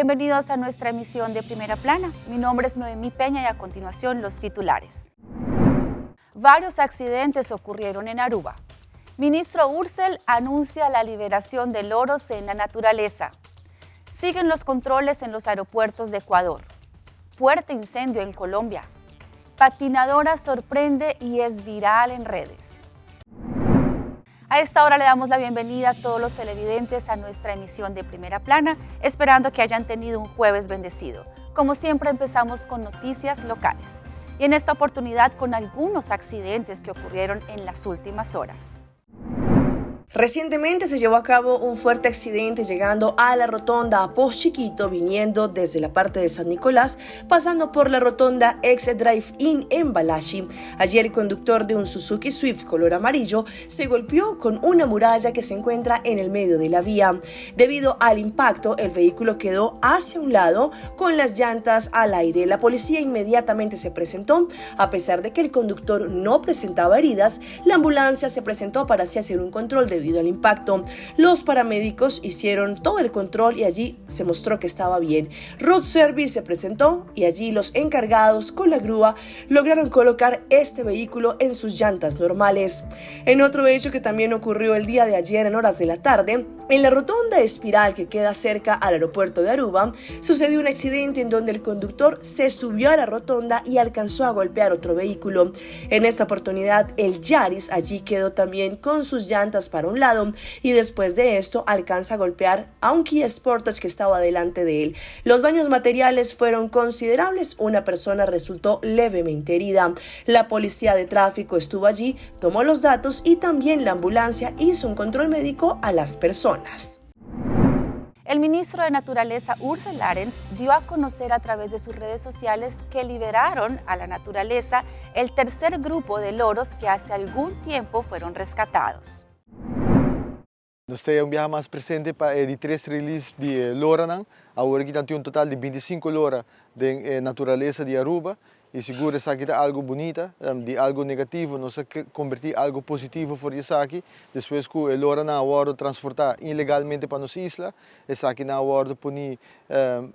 Bienvenidos a nuestra emisión de Primera Plana. Mi nombre es Noemí Peña y a continuación los titulares. Varios accidentes ocurrieron en Aruba. Ministro Ursel anuncia la liberación de loros en la naturaleza. Siguen los controles en los aeropuertos de Ecuador. Fuerte incendio en Colombia. Patinadora sorprende y es viral en redes. A esta hora le damos la bienvenida a todos los televidentes a nuestra emisión de Primera Plana, esperando que hayan tenido un jueves bendecido. Como siempre, empezamos con noticias locales y en esta oportunidad con algunos accidentes que ocurrieron en las últimas horas. Recientemente se llevó a cabo un fuerte accidente llegando a la rotonda Após Chiquito, viniendo desde la parte de San Nicolás, pasando por la rotonda Ex Drive-In en Balashi. Allí el conductor de un Suzuki Swift color amarillo se golpeó con una muralla que se encuentra en el medio de la vía. Debido al impacto, el vehículo quedó hacia un lado con las llantas al aire. La policía inmediatamente se presentó. A pesar de que el conductor no presentaba heridas, la ambulancia se presentó para así hacer un control debido al impacto. Los paramédicos hicieron todo el control y allí se mostró que estaba bien. Road Service se presentó y allí los encargados con la grúa lograron colocar este vehículo en sus llantas normales. En otro hecho que también ocurrió el día de ayer en horas de la tarde, en la rotonda Espiral que queda cerca al aeropuerto de Aruba, sucedió un accidente en donde el conductor se subió a la rotonda y alcanzó a golpear otro vehículo. En esta oportunidad, el Yaris allí quedó también con sus llantas para un lado y después de esto alcanza a golpear a un Kia Sportage que estaba delante de él. Los daños materiales fueron considerables, una persona resultó levemente herida. La policía de tráfico estuvo allí, tomó los datos y también la ambulancia hizo un control médico a las personas. El ministro de Naturaleza, Ursel Arens, dio a conocer a través de sus redes sociales que liberaron a la naturaleza el tercer grupo de loros que hace algún tiempo fueron rescatados. Nós temos mais presente para de 3 release de lora, agora que tem total de 25 lora de natureza de Aruba e seguro essa aqui é algo bonita, de algo negativo, nós convertir algo positivo por isso aqui, depois que o lora na hora transportar ilegalmente para nossa isla, essa aqui na hora punir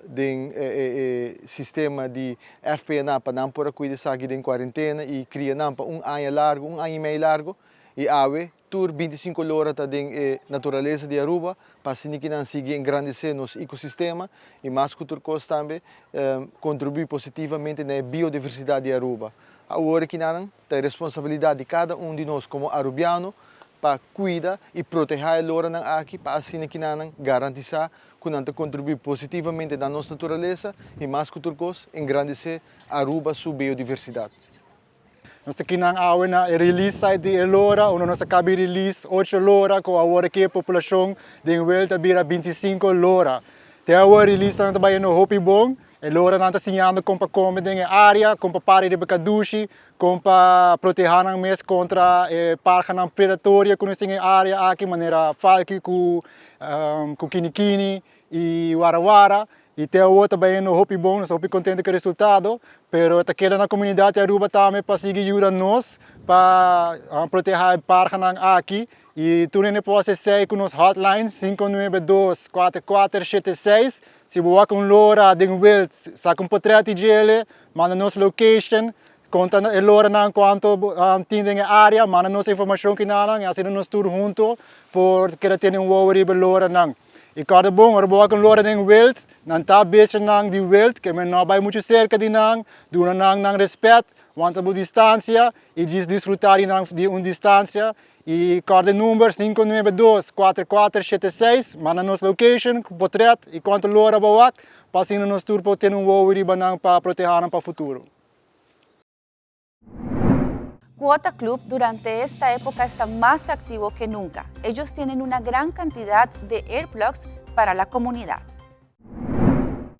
de sistema de FPNA para não por cuidar essa aqui de quarentena e criar não para ano largo, ano e meio largo. E ave, tur 25 lora da natureza de Aruba, para assim que não siga engrandecer nosso ecossistema e mais que outra coisa também contribuir positivamente na biodiversidade de Aruba. Agora que não tem responsabilidade de cada de nós como arubiano para cuidar e proteger a lora aqui, para assim que não garantizar que não contribuir positivamente na nossa natureza e mais que outra coisa engrandecer Aruba sua biodiversidade. Nós aqui na aula na release site de lora, onde nós acabamos de release 8 lora, com agora que a população de volta vira 25 lora. Até agora release nós também no Hopi Bong, a lora nós ensinando como para comer na área, como para parar de becadushi, como para proteger nós mesmos contra parca não predatória que nós temos área aqui, maneira falque com kinikini e warawara. E até agora também no Hopi Bong, nós estamos contentes com o resultado, mas está querendo na comunidade Aruba também para seguir ajudando nós, para proteger a parca aqui. E tudo não pode ser com nos hotline 592-4476. Se você com lora de wil, saca um portrait de ele, manda nos location, conta a lora não quanto tem na área, manda nos informação que não, e assim nós tudo junto, porque ter worry sobre lora não. E cada bom, agora com lora de wild, não está bezig nang de wild, que men não vai muito cerca de nang, doen nang respeito, want a distância e desfrutar de uma distância. E cada número 592-4476, manda nos location, portrait e quanto lora bawak, para assim nós tur para ter worry para proteger para o futuro. Quota Club durante esta época está más activo que nunca. Ellos tienen una gran cantidad de earplugs para la comunidad.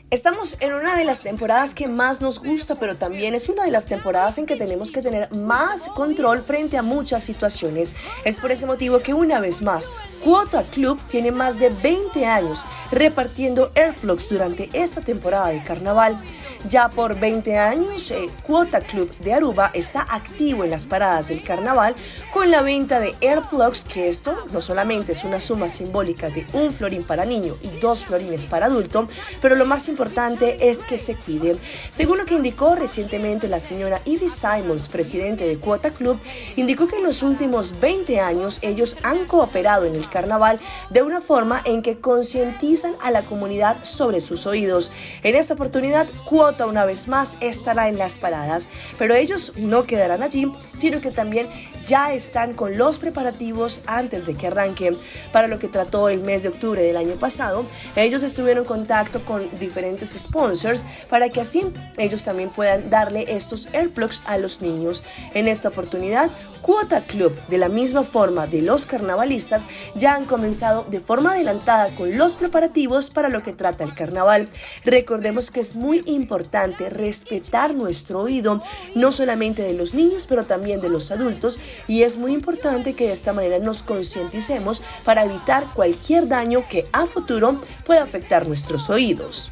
Estamos en una de las temporadas que más nos gusta, pero también es una de las temporadas en que tenemos que tener más control frente a muchas situaciones. Es por ese motivo que una vez más, Quota Club tiene más de 20 años repartiendo earplugs durante esta temporada de carnaval. Ya por 20 años, Quota Club de Aruba está activo en las paradas del carnaval con la venta de Airplugs, que esto no solamente es una suma simbólica de 1 florín para niño y 2 florines para adulto, pero lo más importante es que se cuiden. Según lo que indicó recientemente la señora Ivy Simons, presidente de Quota Club, indicó que en los últimos 20 años ellos han cooperado en el carnaval de una forma en que concientizan a la comunidad sobre sus oídos. En esta oportunidad, Quota una vez más estará en las paradas, pero ellos no quedarán allí, sino que también ya están con los preparativos antes de que arranquen. Para lo que trató el mes de octubre del año pasado, ellos estuvieron en contacto con diferentes sponsors para que así ellos también puedan darle estos Airplugs a los niños. En esta oportunidad, Quota Club, de la misma forma de los carnavalistas, ya han comenzado de forma adelantada con los preparativos para lo que trata el carnaval. Recordemos que es muy importante respetar nuestro oído, no solamente de los niños, pero también de los adultos, y es muy importante que de esta manera nos concienticemos para evitar cualquier daño que a futuro pueda afectar nuestros oídos.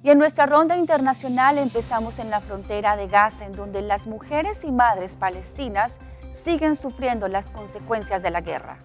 Y en nuestra ronda internacional empezamos en la frontera de Gaza, en donde las mujeres y madres palestinas siguen sufriendo las consecuencias de la guerra.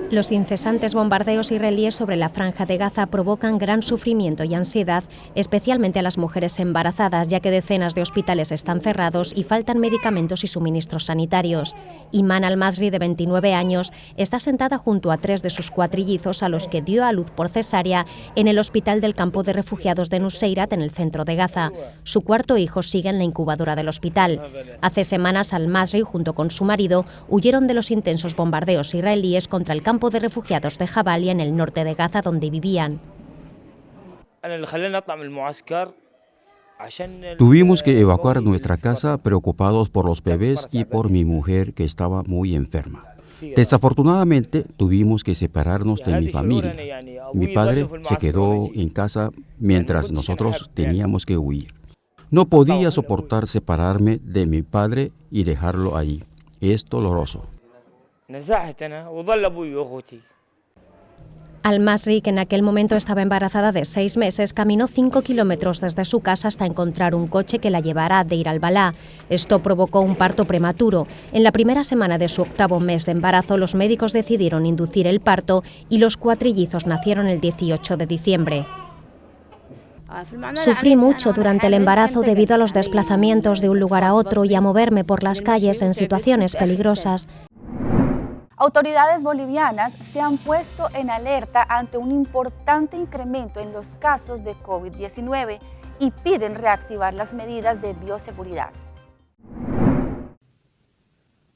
Los incesantes bombardeos israelíes sobre la franja de Gaza provocan gran sufrimiento y ansiedad, especialmente a las mujeres embarazadas, ya que decenas de hospitales están cerrados y faltan medicamentos y suministros sanitarios. Iman al-Masri, de 29 años, está sentada junto a 3 de sus cuatrillizos a los que dio a luz por cesárea en el hospital del campo de refugiados de Nuseirat, en el centro de Gaza. Su cuarto hijo sigue en la incubadora del hospital. Hace semanas, al-Masri, junto con su marido, huyeron de los intensos bombardeos israelíes contra el campo de refugiados de Jabalia, en el norte de Gaza, donde vivían. Tuvimos que evacuar nuestra casa preocupados por los bebés y por mi mujer, que estaba muy enferma. Desafortunadamente tuvimos que separarnos de mi familia. Mi padre se quedó en casa mientras nosotros teníamos que huir. No podía soportar separarme de mi padre y dejarlo ahí. Es doloroso. Al-Masri, que en aquel momento estaba embarazada de 6 meses, caminó 5 kilómetros desde su casa hasta encontrar un coche que la llevara a Deir al-Balá. Esto provocó un parto prematuro. En la primera semana de su 8º mes de embarazo, los médicos decidieron inducir el parto y los cuatrillizos nacieron el 18 de diciembre. Sufrí mucho durante el embarazo debido a los desplazamientos de un lugar a otro y a moverme por las calles en situaciones peligrosas. Autoridades bolivianas se han puesto en alerta ante un importante incremento en los casos de COVID-19 y piden reactivar las medidas de bioseguridad.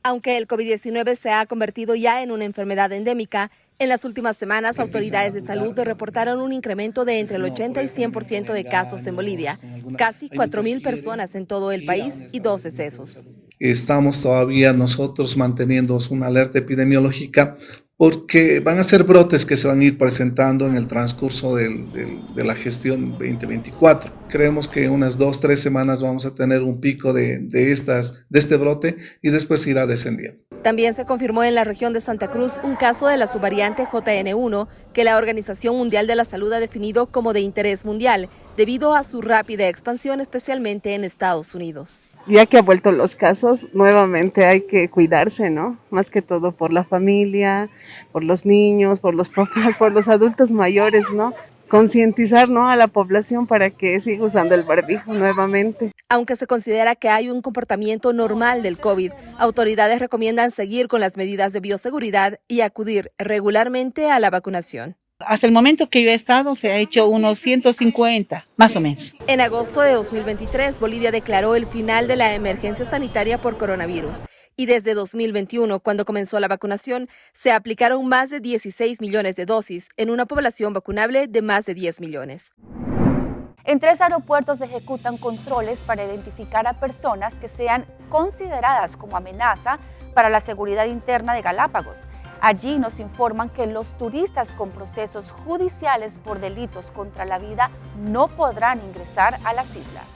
Aunque el COVID-19 se ha convertido ya en una enfermedad endémica, en las últimas semanas autoridades de salud reportaron un incremento de entre el 80 y 100% de casos en Bolivia, casi 4.000 personas en todo el país y 2 decesos. Estamos todavía nosotros manteniendo una alerta epidemiológica porque van a ser brotes que se van a ir presentando en el transcurso de la gestión 2024. Creemos que en unas 2-3 semanas vamos a tener un pico de este brote y después irá descendiendo. También se confirmó en la región de Santa Cruz un caso de la subvariante JN1 que la Organización Mundial de la Salud ha definido como de interés mundial debido a su rápida expansión, especialmente en Estados Unidos. Ya que ha vuelto los casos, nuevamente hay que cuidarse, ¿no? Más que todo por la familia, por los niños, por los papás, por los adultos mayores, ¿no? Concientizar, ¿no?, a la población para que siga usando el barbijo nuevamente. Aunque se considera que hay un comportamiento normal del COVID, autoridades recomiendan seguir con las medidas de bioseguridad y acudir regularmente a la vacunación. Hasta el momento que yo he estado se ha hecho unos 150, más o menos. En agosto de 2023, Bolivia declaró el final de la emergencia sanitaria por coronavirus. Y desde 2021, cuando comenzó la vacunación, se aplicaron más de 16 millones de dosis en una población vacunable de más de 10 millones. En 3 aeropuertos se ejecutan controles para identificar a personas que sean consideradas como amenaza para la seguridad interna de Galápagos. Allí nos informan que los turistas con procesos judiciales por delitos contra la vida no podrán ingresar a las islas.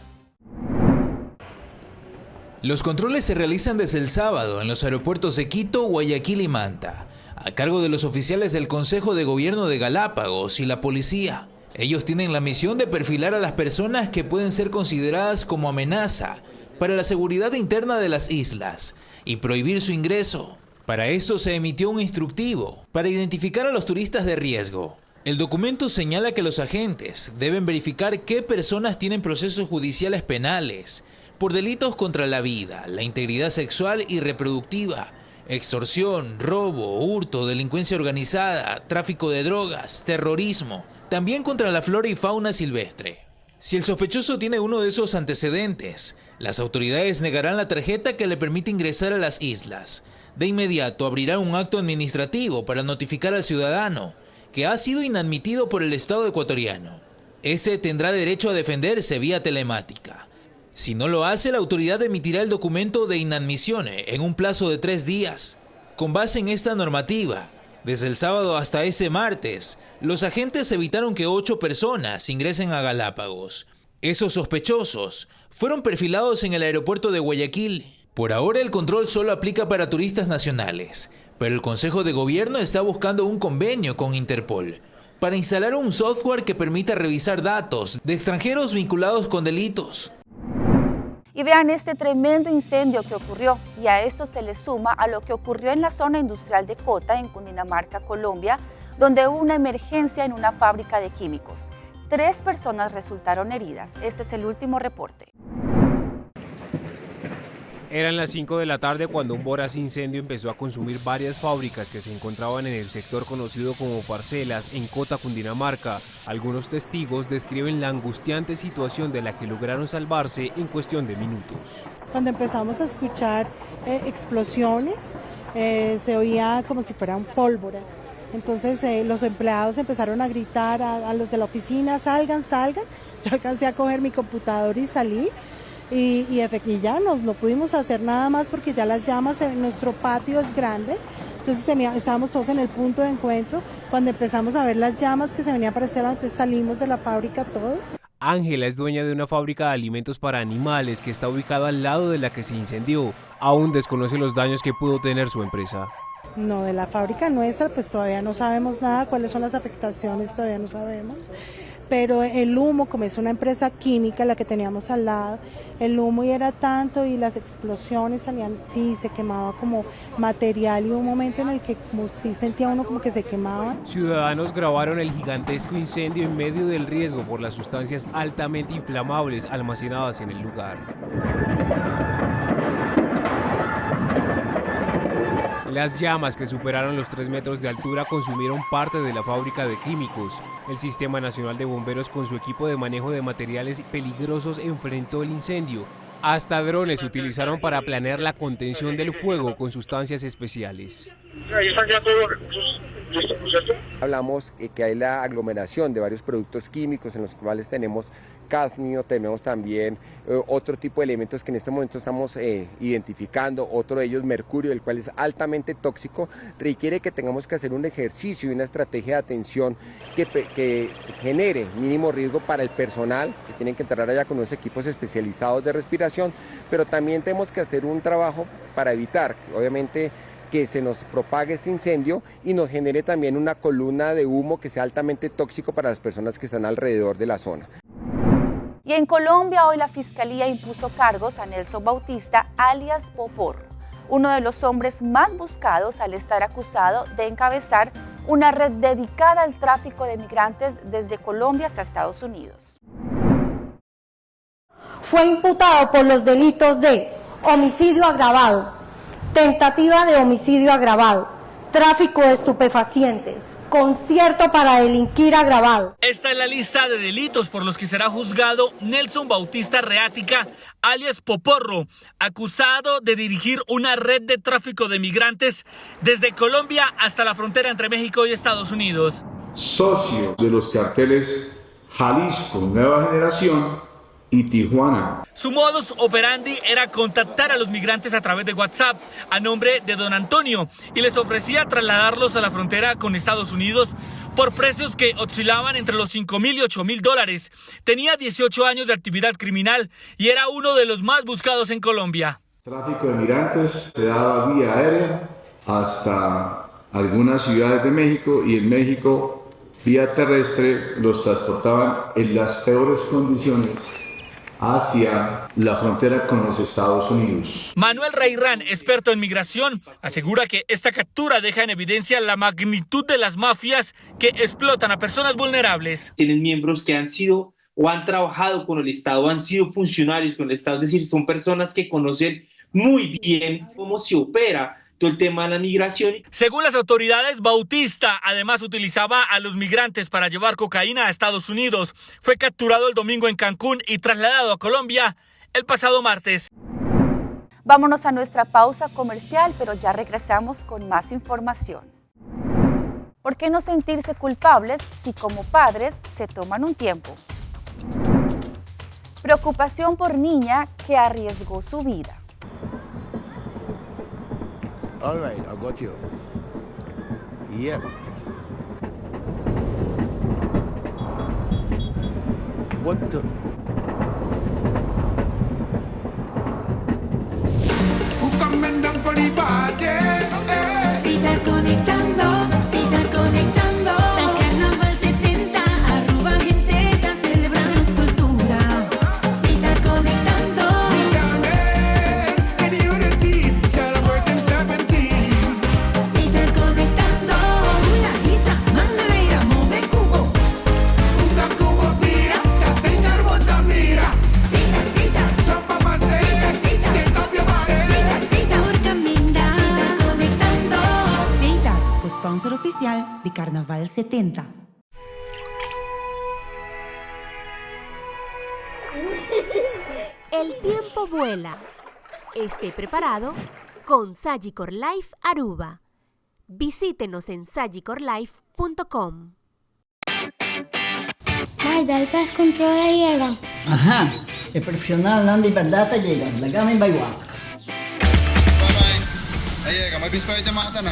Los controles se realizan desde el sábado en los aeropuertos de Quito, Guayaquil y Manta. a cargo de los oficiales del Consejo de Gobierno de Galápagos y la policía. Ellos tienen la misión de perfilar a las personas que pueden ser consideradas como amenaza para la seguridad interna de las islas y prohibir su ingreso. Para esto se emitió un instructivo para identificar a los turistas de riesgo. El documento señala que los agentes deben verificar qué personas tienen procesos judiciales penales por delitos contra la vida, la integridad sexual y reproductiva, extorsión, robo, hurto, delincuencia organizada, tráfico de drogas, terrorismo, también contra la flora y fauna silvestre. Si el sospechoso tiene uno de esos antecedentes, las autoridades negarán la tarjeta que le permite ingresar a las islas. De inmediato abrirán un acto administrativo para notificar al ciudadano que ha sido inadmitido por el Estado ecuatoriano. Este tendrá derecho a defenderse vía telemática. Si no lo hace, la autoridad emitirá el documento de inadmisión en un plazo de 3 días. Con base en esta normativa, desde el sábado hasta ese martes, los agentes evitaron que 8 personas ingresen a Galápagos. Esos sospechosos fueron perfilados en el aeropuerto de Guayaquil. Por ahora el control solo aplica para turistas nacionales, pero el Consejo de Gobierno está buscando un convenio con Interpol para instalar un software que permita revisar datos de extranjeros vinculados con delitos. Y vean este tremendo incendio que ocurrió, y a esto se le suma a lo que ocurrió en la zona industrial de Cota, en Cundinamarca, Colombia, donde hubo una emergencia en una fábrica de químicos. 3 personas resultaron heridas. Este es el último reporte. Eran las 5 de la tarde cuando un voraz incendio empezó a consumir varias fábricas que se encontraban en el sector conocido como Parcelas, en Cota, Cundinamarca. Algunos testigos describen la angustiante situación de la que lograron salvarse en cuestión de minutos. Cuando empezamos a escuchar explosiones, se oía como si fuera un pólvora. Entonces los empleados empezaron a gritar a los de la oficina, salgan. Yo alcancé a coger mi computador y salí. Y ya no pudimos hacer nada más porque ya las llamas, nuestro patio es grande, entonces estábamos todos en el punto de encuentro. Cuando empezamos a ver las llamas que se venían a aparecer, entonces salimos de la fábrica todos. Ángela es dueña de una fábrica de alimentos para animales que está ubicada al lado de la que se incendió. Aún desconoce los daños que pudo tener su empresa. No, de la fábrica nuestra pues todavía no sabemos nada, cuáles son las afectaciones todavía no sabemos. Pero el humo, como es una empresa química la que teníamos al lado, el humo y era tanto y las explosiones salían, sí, se quemaba como material y hubo un momento en el que como sí sentía uno como que se quemaba. Ciudadanos grabaron el gigantesco incendio en medio del riesgo por las sustancias altamente inflamables almacenadas en el lugar. Las llamas, que superaron los 3 metros de altura, consumieron parte de la fábrica de químicos. El Sistema Nacional de Bomberos, con su equipo de manejo de materiales peligrosos, enfrentó el incendio. Hasta drones se utilizaron para planear la contención del fuego con sustancias especiales. Hablamos que hay la aglomeración de varios productos químicos en los cuales tenemos cadmio, tenemos también otro tipo de elementos que en este momento estamos identificando, otro de ellos mercurio, el cual es altamente tóxico, requiere que tengamos que hacer un ejercicio y una estrategia de atención que genere mínimo riesgo para el personal, que tienen que entrar allá con unos equipos especializados de respiración, pero también tenemos que hacer un trabajo para evitar, obviamente, que se nos propague este incendio y nos genere también una columna de humo que sea altamente tóxico para las personas que están alrededor de la zona. Y en Colombia hoy la Fiscalía impuso cargos a Nelson Bautista, alias Poporro, uno de los hombres más buscados al estar acusado de encabezar una red dedicada al tráfico de migrantes desde Colombia hacia Estados Unidos. Fue imputado por los delitos de homicidio agravado, tentativa de homicidio agravado, tráfico de estupefacientes, concierto para delinquir agravado. Esta es la lista de delitos por los que será juzgado Nelson Bautista Reática, alias Poporro, acusado de dirigir una red de tráfico de migrantes desde Colombia hasta la frontera entre México y Estados Unidos. Socio de los carteles Jalisco Nueva Generación y Tijuana. Su modus operandi era contactar a los migrantes a través de WhatsApp a nombre de don Antonio y les ofrecía trasladarlos a la frontera con Estados Unidos por precios que oscilaban entre los $5,000 y $8,000. Tenía 18 años de actividad criminal y era uno de los más buscados en Colombia. El tráfico de migrantes se daba vía aérea hasta algunas ciudades de México y en México, vía terrestre, los transportaban en las peores condiciones hacia la frontera con los Estados Unidos. Manuel Reirán, experto en migración, asegura que esta captura deja en evidencia la magnitud de las mafias que explotan a personas vulnerables. Tienen miembros que han sido o han trabajado con el Estado, han sido funcionarios con el Estado, es decir, son personas que conocen muy bien cómo se opera todo el tema de la migración. Según las autoridades, Bautista además utilizaba a los migrantes para llevar cocaína a Estados Unidos. Fue capturado el domingo en Cancún y trasladado a Colombia el pasado martes. Vámonos a nuestra pausa comercial, pero ya regresamos con más información. ¿Por qué no sentirse culpables si como padres se toman un tiempo? Preocupación por niña que arriesgó su vida. All right, I got you. Yep. What the? Coming down for the party. Citar conectando, citar conectando. La Carnaval 70, Aruba gente está celebrando su cultura. Citar conectando. Citar conectando. La guisa, Mandareira, move cubo. Una cubo mira, te señor bota mira. Citar, citar. Champa más citar, citar pio mare. Citar, citar, Urcaminda. Citar conectando. Citar, co-sponsor oficial de Carnaval 70. El tiempo vuela. Esté preparado con Sagicor Life Aruba. Visítenos en sagicorlife.com. Maida, el pez control llega. Ajá, el profesional Nandi Verdata llega. La gama en Baywak. Aí, mas bispo aí te mata não.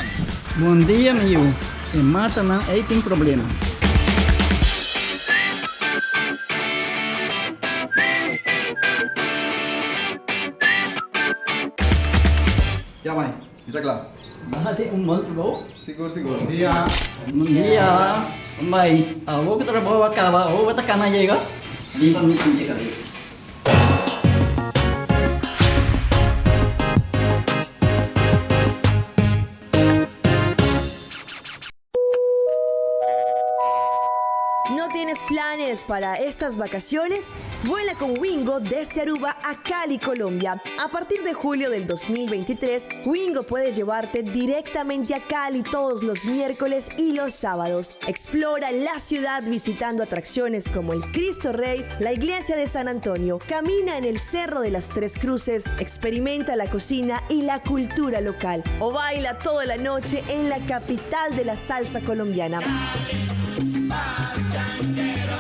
Bom dia, meu. Te mata não, aí tem problema. Ya, mãe, está claro. Mahati bom trabalho. Seguro, seguro. Bom dia. Bom dia. Mãe, vou que trabalho acaba, vou que tá na chega. Limpa minha cabeça. ¿No tienes planes para estas vacaciones? Vuela con Wingo desde Aruba a Cali, Colombia. A partir de julio del 2023, Wingo puede llevarte directamente a Cali todos los miércoles y los sábados. Explora la ciudad visitando atracciones como el Cristo Rey, la Iglesia de San Antonio, camina en el Cerro de las Tres Cruces, experimenta la cocina y la cultura local o baila toda la noche en la capital de la salsa colombiana.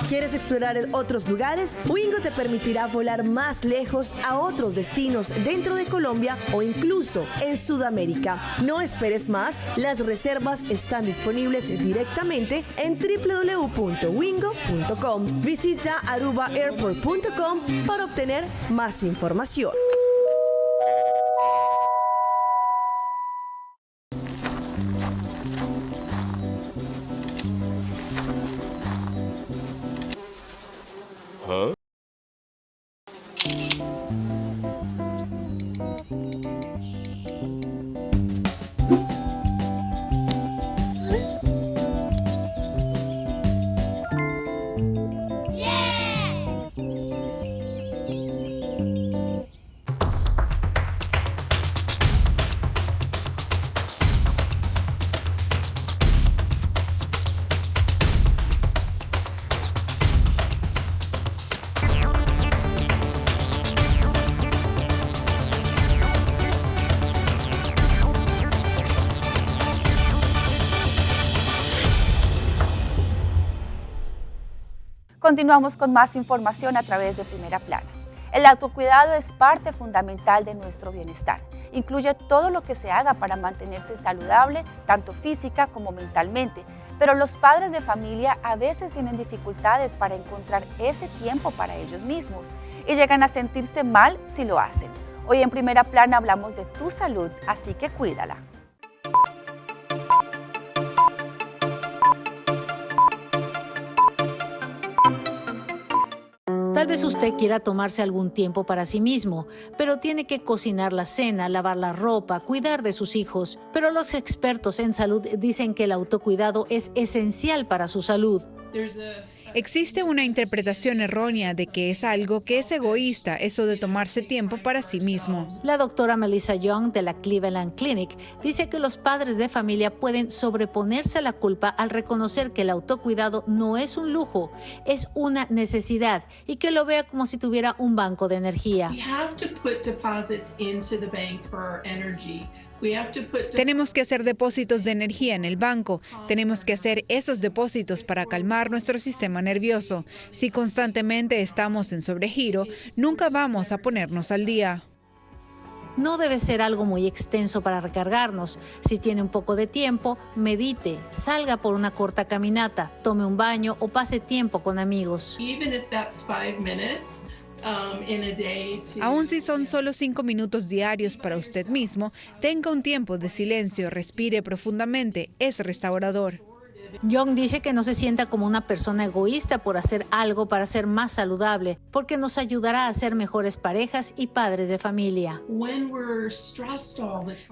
¿Quieres explorar otros lugares? Wingo te permitirá volar más lejos a otros destinos dentro de Colombia o incluso en Sudamérica. No esperes más, las reservas están disponibles directamente en www.wingo.com. Visita arubaairport.com para obtener más información. Continuamos con más información a través de Primera Plana. El autocuidado es parte fundamental de nuestro bienestar. Incluye todo lo que se haga para mantenerse saludable, tanto física como mentalmente. Pero los padres de familia a veces tienen dificultades para encontrar ese tiempo para ellos mismos y llegan a sentirse mal si lo hacen. Hoy en Primera Plana hablamos de tu salud, así que cuídala. Tal vez usted quiera tomarse algún tiempo para sí mismo, pero tiene que cocinar la cena, lavar la ropa, cuidar de sus hijos. Pero los expertos en salud dicen que el autocuidado es esencial para su salud. Existe una interpretación errónea de que es algo que es egoísta, eso de tomarse tiempo para sí mismo. La doctora Melissa Young de la Cleveland Clinic dice que los padres de familia pueden sobreponerse a la culpa al reconocer que el autocuidado no es un lujo, es una necesidad y que lo vea como si tuviera un banco de energía. Tenemos que hacer depósitos de energía en el banco. Tenemos que hacer esos depósitos para calmar nuestro sistema nervioso. Si constantemente estamos en sobregiro, nunca vamos a ponernos al día. No debe ser algo muy extenso para recargarnos. Si tiene un poco de tiempo, medite, salga por una corta caminata, tome un baño o pase tiempo con amigos. Aun si son solo 5 minutos diarios para usted mismo, tenga un tiempo de silencio, respire profundamente, es restaurador. Young dice que no se sienta como una persona egoísta por hacer algo para ser más saludable, porque nos ayudará a ser mejores parejas y padres de familia.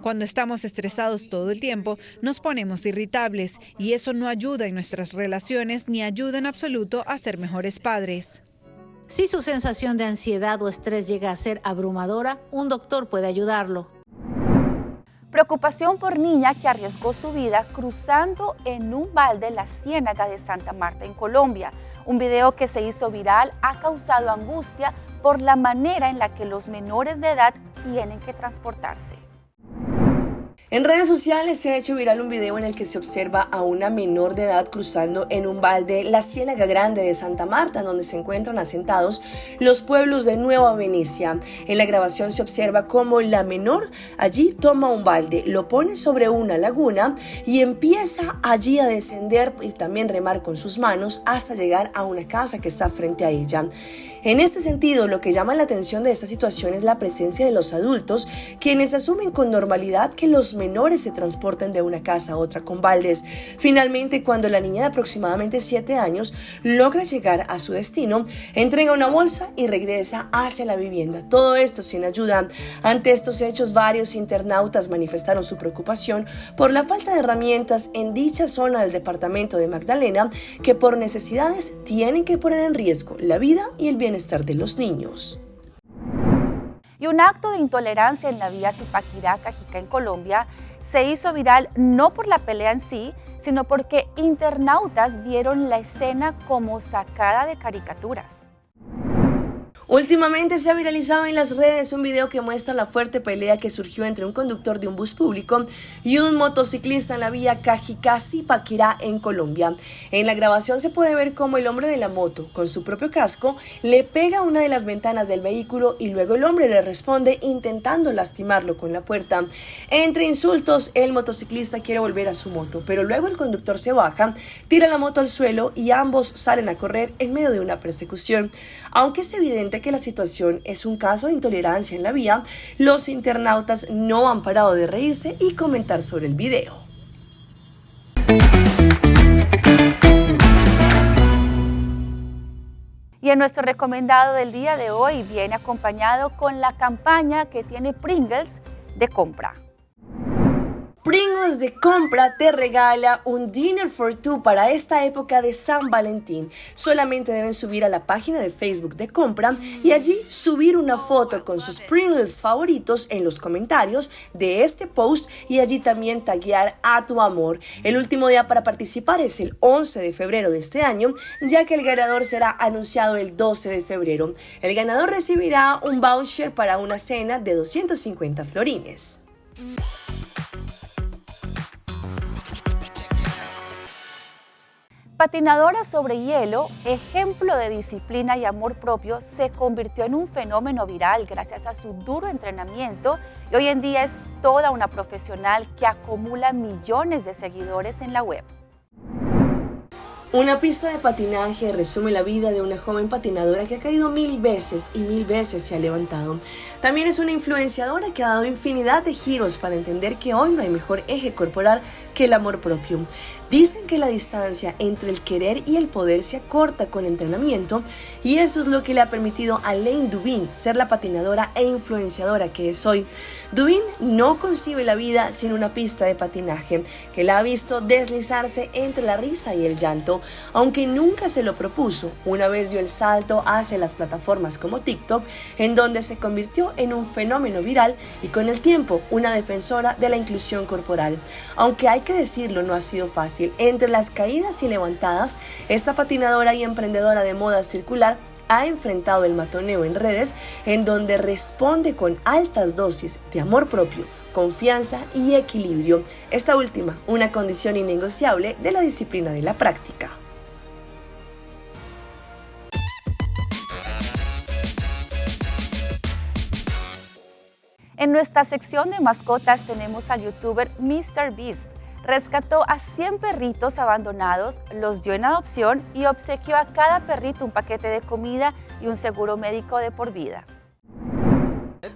Cuando estamos estresados todo el tiempo, nos ponemos irritables y eso no ayuda en nuestras relaciones ni ayuda en absoluto a ser mejores padres. Si su sensación de ansiedad o estrés llega a ser abrumadora, un doctor puede ayudarlo. Preocupación por niña que arriesgó su vida cruzando en un balde la Ciénaga de Santa Marta en Colombia. Un video que se hizo viral ha causado angustia por la manera en la que los menores de edad tienen que transportarse. En redes sociales se ha hecho viral un video en el que se observa a una menor de edad cruzando en un balde la Ciénaga Grande de Santa Marta, donde se encuentran asentados los pueblos de Nueva Venecia. En la grabación se observa cómo la menor allí toma un balde, lo pone sobre una laguna y empieza allí a descender y también remar con sus manos hasta llegar a una casa que está frente a ella. En este sentido, lo que llama la atención de esta situación es la presencia de los adultos, quienes asumen con normalidad que los menores se transporten de una casa a otra con baldes. Finalmente, cuando la niña de aproximadamente 7 años logra llegar a su destino, entrega una bolsa y regresa hacia la vivienda. Todo esto sin ayuda. Ante estos hechos, varios internautas manifestaron su preocupación por la falta de herramientas en dicha zona del departamento de Magdalena, que por necesidades tienen que poner en riesgo la vida y el bienestar de los niños. Y un acto de intolerancia en la vía Zipaquirá, Cajicá, en Colombia, se hizo viral no por la pelea en sí, sino porque internautas vieron la escena como sacada de caricaturas. Últimamente se ha viralizado en las redes un video que muestra la fuerte pelea que surgió entre un conductor de un bus público y un motociclista en la vía Cajicá-Zipaquirá en Colombia. En la grabación se puede ver cómo el hombre de la moto, con su propio casco, le pega a una de las ventanas del vehículo y luego el hombre le responde intentando lastimarlo con la puerta. Entre insultos, el motociclista quiere volver a su moto, pero luego el conductor se baja, tira la moto al suelo y ambos salen a correr en medio de una persecución. Aunque es evidente que la situación es un caso de intolerancia en la vía, los internautas no han parado de reírse y comentar sobre el video. Y en nuestro recomendado del día de hoy viene acompañado con la campaña que tiene Pringles de compra. Pringles de compra te regala un Dinner for Two para esta época de San Valentín. Solamente deben subir a la página de Facebook de compra y allí subir una foto con sus Pringles favoritos en los comentarios de este post y allí también taguear a tu amor. El último día para participar es el 11 de febrero de este año, ya que el ganador será anunciado el 12 de febrero. El ganador recibirá un voucher para una cena de 250 florines. Patinadora sobre hielo, ejemplo de disciplina y amor propio, se convirtió en un fenómeno viral gracias a su duro entrenamiento y hoy en día es toda una profesional que acumula millones de seguidores en la web. Una pista de patinaje resume la vida de una joven patinadora que ha caído 1000 veces y 1000 veces se ha levantado. También es una influenciadora que ha dado infinidad de giros para entender que hoy no hay mejor eje corporal que el amor propio. Dicen que la distancia entre el querer y el poder se acorta con entrenamiento y eso es lo que le ha permitido a Lane Dubin ser la patinadora e influenciadora que es hoy. Dubin no concibe la vida sin una pista de patinaje que la ha visto deslizarse entre la risa y el llanto, aunque nunca se lo propuso. Una vez dio el salto hacia las plataformas como TikTok, en donde se convirtió en un fenómeno viral y con el tiempo una defensora de la inclusión corporal. Aunque hay que decirlo, no ha sido fácil. Entre las caídas y levantadas, esta patinadora y emprendedora de moda circular ha enfrentado el matoneo en redes, en donde responde con altas dosis de amor propio, confianza y equilibrio. Esta última, una condición innegociable de la disciplina de la práctica. En nuestra sección de mascotas tenemos al youtuber MrBeast. Rescató a 100 perritos abandonados, los dio en adopción y obsequió a cada perrito un paquete de comida y un seguro médico de por vida.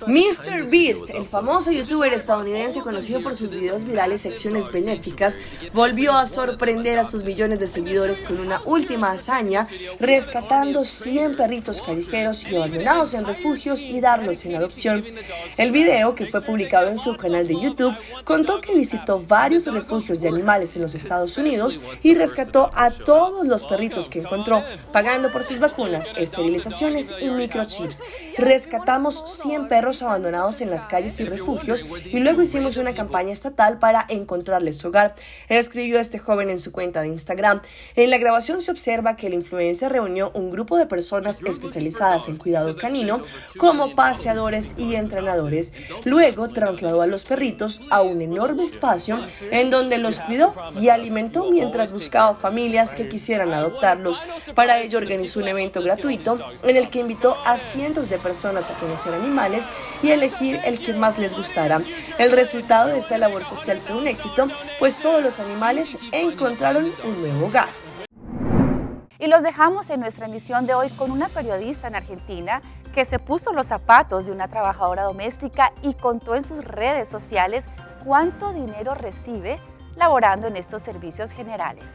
MrBeast, el famoso youtuber estadounidense conocido por sus videos virales y acciones benéficas, volvió a sorprender a sus millones de seguidores con una última hazaña, rescatando 100 perritos callejeros y abandonados en refugios y darlos en adopción. El video, que fue publicado en su canal de YouTube, contó que visitó varios refugios de animales en los Estados Unidos y rescató a todos los perritos que encontró, pagando por sus vacunas, esterilizaciones y microchips. Rescatamos 100 perros abandonados en las calles y refugios y luego hicimos una campaña estatal para encontrarles hogar, escribió este joven en su cuenta de Instagram. En la grabación se observa que el influencer reunió un grupo de personas especializadas en cuidado canino como paseadores y entrenadores. Luego trasladó a los perritos a un enorme espacio en donde los cuidó y alimentó mientras buscaba familias que quisieran adoptarlos. Para ello organizó un evento gratuito en el que invitó a cientos de personas a conocer animales y elegir el que más les gustara. El resultado de esta labor social fue un éxito, pues todos los animales encontraron un nuevo hogar. Y los dejamos en nuestra emisión de hoy con una periodista en Argentina que se puso los zapatos de una trabajadora doméstica y contó en sus redes sociales cuánto dinero recibe laborando en estos servicios generales.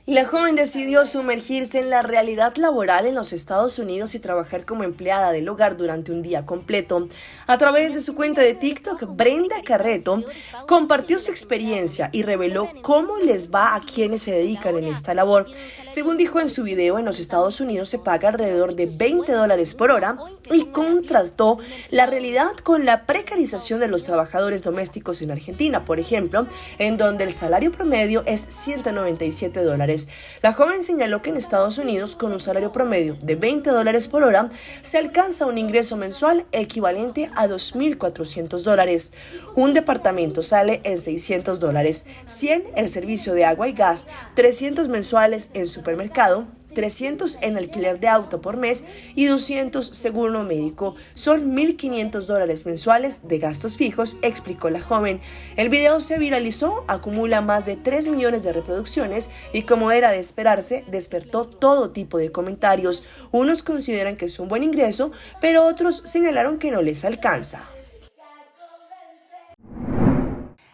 La joven decidió sumergirse en la realidad laboral en los Estados Unidos y trabajar como empleada del hogar durante un día completo. A través de su cuenta de TikTok, Brenda Carreto compartió su experiencia y reveló cómo les va a quienes se dedican en esta labor. Según dijo en su video, en los Estados Unidos se paga alrededor de $20 por hora y contrastó la realidad con la precarización de los trabajadores domésticos en Argentina, por ejemplo, en donde el salario promedio es $197. La joven señaló que en Estados Unidos, con un salario promedio de $20 por hora, se alcanza un ingreso mensual equivalente a $2.400. Un departamento sale en $600, 100 el servicio de agua y gas, 300 mensuales en supermercado, 300 en alquiler de auto por mes y 200 seguro médico. Son $1.500 mensuales de gastos fijos, explicó la joven. El video se viralizó, acumula más de 3 millones de reproducciones y, como era de esperarse, despertó todo tipo de comentarios. Unos consideran que es un buen ingreso, pero otros señalaron que no les alcanza.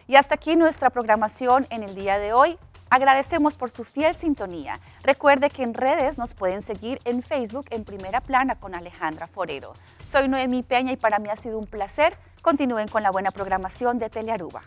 Y hasta aquí nuestra programación en el día de hoy. Agradecemos por su fiel sintonía. Recuerde que en redes nos pueden seguir en Facebook en Primera Plana con Alejandra Forero. Soy Noemí Peña y para mí ha sido un placer. Continúen con la buena programación de Telearuba.